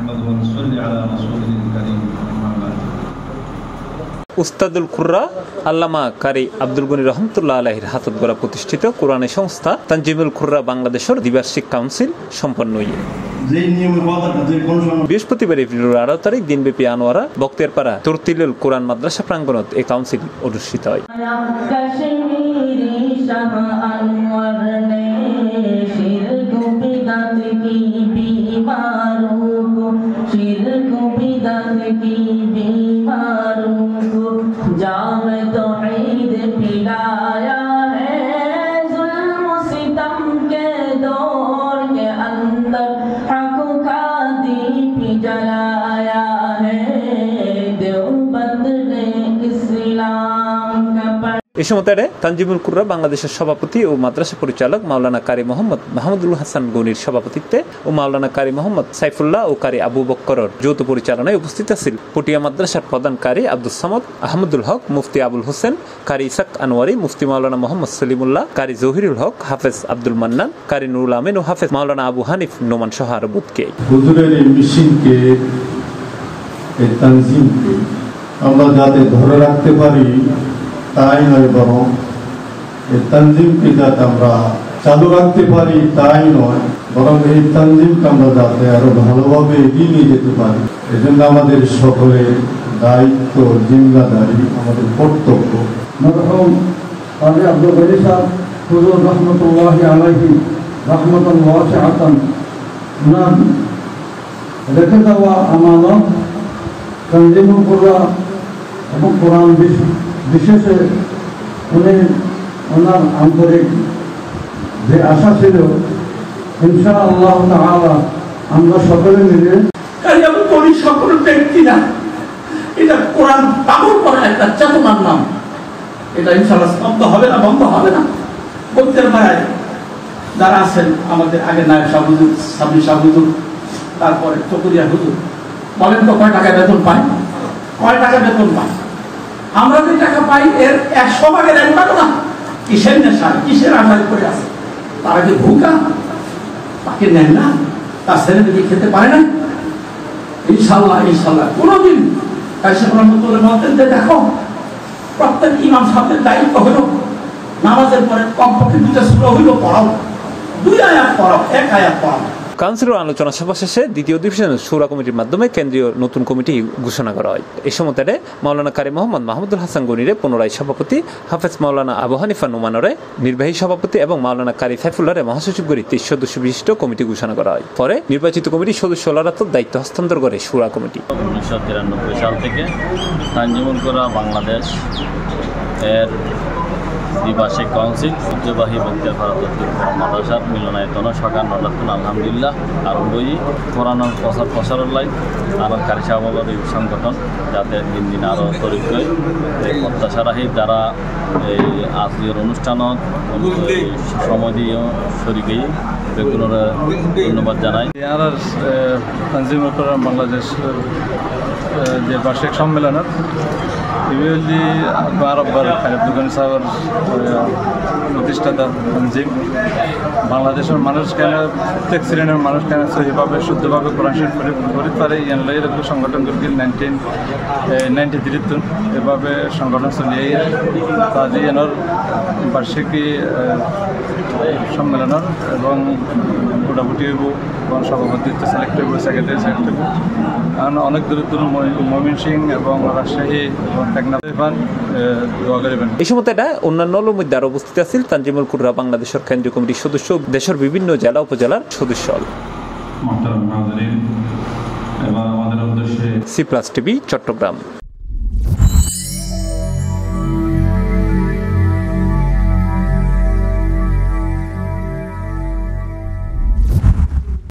نحمده ونصلي على رسوله الكريم أما بعد উস্তাদুল কুররা আল্লামা কারি আব্দুল গনি রহমতুল্লাহ আলাইহির হাতত গড়া প্রতিষ্ঠিত কোরআনের সংস্থা তানজিমুল কুররা বাংলাদেশের দ্বিবার্ষিক কাউন্সিল সম্পন্ন হয়ে বৃহস্পতিবার এপ্রিল 18 তারিখ দিনব্যাপী আনোয়ারা বক্তিয়ারপাড়া তরতিলুল কোরআন মাদ্রাসা প্রাঙ্গণত এই কাউন্সিল অনুষ্ঠিত হয়। এই সময় তানজিমুল কুররা বাংলাদেশের সভাপতি ও মাদ্রাসা পরিচালক মাওলানা কারি মোহাম্মদ মাহমুদুল হাসান গনির সভাপতিত্বে ও মাওলানা কারি মোহাম্মদ সাইফুল্লাহ ও কারি আবু বক্করের যৌথ পরিচালনায় উপস্থিত ছিল পটিয়া মাদ্রাসার প্রধান কারি আব্দুস সামদ আহমদুল হক, মুফতি আবুল হোসেন, কারি ইসাক আনোয়ারি, মুফতি মাওলানা মোহাম্মদ সলিমুল্লাহ, কারি জহিরুল হক, হাফেজ আব্দুল মান্নান, কারি নুরুল আমিন ও হাফেজ মাওলানা আবু হানিফ নোমান সহ আরো বুতকে হুজুরের এই মিশনকে, এই তানজিমকে আমরা যাতে ধরে রাখতে পারি তাই নয়, বরং এই তানজিমকে যাতে আমরা চালু রাখতে পারি তাই নয়, বরং এই তানজিমকে আমরা যাতে আরো ভালোভাবে এগিয়ে নিয়ে যেতে পারি। এজন্য আমাদের সকলের দায়িত্ব, জিম্মাদারি, আমাদের কর্তব্য। মরহুম কারি আব্দুল গনি সাহেব হুজুর রহমতুল্লাহি আলাইহি রহমাতান ওয়াসিআতান উনার রেখে যাওয়া আমানত তানজিমুল কুররা এবং কোরআন বিশেষে উনি ওনার আন্তরিক যে আশা ছিল, ইনশাআল্লাহ তাআলা আমরা সকলে মিলে আমি সকল ব্যক্তি না, এটা কোরআন পাগল করা একটা চেতনার নাম। এটা ইনশাআল্লাহ বন্ধ হবে না, বন্ধ হবে না। বক্তের ভাই যারা আছেন আমাদের আগে নায়েব সাহেব হুজুর, সাবরি সাহেব হুজুর, তারপরে চকরিয়া হুজুর, বলেন তো কয় টাকা বেতন পায়? কয় টাকা বেতন পায়? আমরা যে টাকা পাই এর 100 ভাগের 1 ভাগও না। কিসের নেশা, কিসের আশায় করে আছে? তারা কি ভুকা? তাকে নেন না, তার ছেলে মেয়ে খেতে পারে না। ইনশাআল্লাহ ইনশাআল্লাহ কোনোদিন দেখো প্রত্যেক ইমাম সাহেবের দায়িত্ব হলো নামাজের পরে কমপক্ষে 2টা সূরা হইল পড়াও, 2 আয়াত পড়াও, 1 আয়াত পড়াও। কাউন্সিলের আলোচনা সভা শেষে দ্বিতীয় অধিবেশনে শুরা কমিটির মাধ্যমে কেন্দ্রীয় নতুন কমিটি ঘোষণা করা হয়। এই সময় মাওলানা কারি মোহাম্মদ মাহমুদুল হাসান গনিরে পুনরায় সভাপতি, হাফেজ মাওলানা আবু হানিফা নোমানরে নির্বাহী সভাপতি এবং মাওলানা কারি সাইফুল্লাহরে মহাসচিব করে 23 সদস্য বিশিষ্ট কমিটি ঘোষণা করা হয়। পরে নির্বাচিত কমিটির সদস্য দায়িত্ব হস্তান্তর করে শুরা কমিটি। 1993 সাল থেকে তানজিমুল কুররা বাংলাদেশ এর দ্বিবার্ষিক কাউন্সিল ঐতিহ্যবাহী বক্তিয়ারপাড়া তরতিলুল কোরআন মাদ্রাসার মিলনায়তন সকাল 9 আলহামদুলিল্লাহ আরম্ভ হয়ে কোরআনের প্রচারের লাই আরও কারি সাহেবের এই সংগঠন যাতে দিন দিন আরও তরিক হয় এই প্রত্যাশা রাখি যারা এই আজকের অনুষ্ঠানত সময় দিয়ে শরীর বেগুনের ধন্যবাদ জানাই। তানজিমুল কুরআন বাংলাদেশ যে বার্ষিক সম্মেলনের ইভেলি বারবার আব্দুল গনি সাহেবের প্রতিষ্ঠাতা তানজিম বাংলাদেশের মানুষ কেন, প্রত্যেক শ্রেণীর মানুষ কেন সহিভাবে শুদ্ধভাবে কোরআন শরীফ পড়তে পারে এরকম সংগঠন করি 1993 এভাবে সংগঠন চলিয়ে তাদের এনার বার্ষিকী সম্মেলনের এবং মোটামুটি সভাপতিত্ব সিলেক্ট হইব, সেক্রেটারি সিলেক্ট হইব। কারণ অনেক দূর দূর ময়মনসিংহ এবং রাজশাহী এবং টেকনাফ দোয়া করিবেন। এই সময় অন্যান্য মধ্যে আরো উপস্থিত আছেন তানজিমুল কুররা বাংলাদেশের কেন্দ্রীয় কমিটির সদস্য, দেশের বিভিন্ন জেলা উপজেলার সদস্য। C plus TV, Chittagong.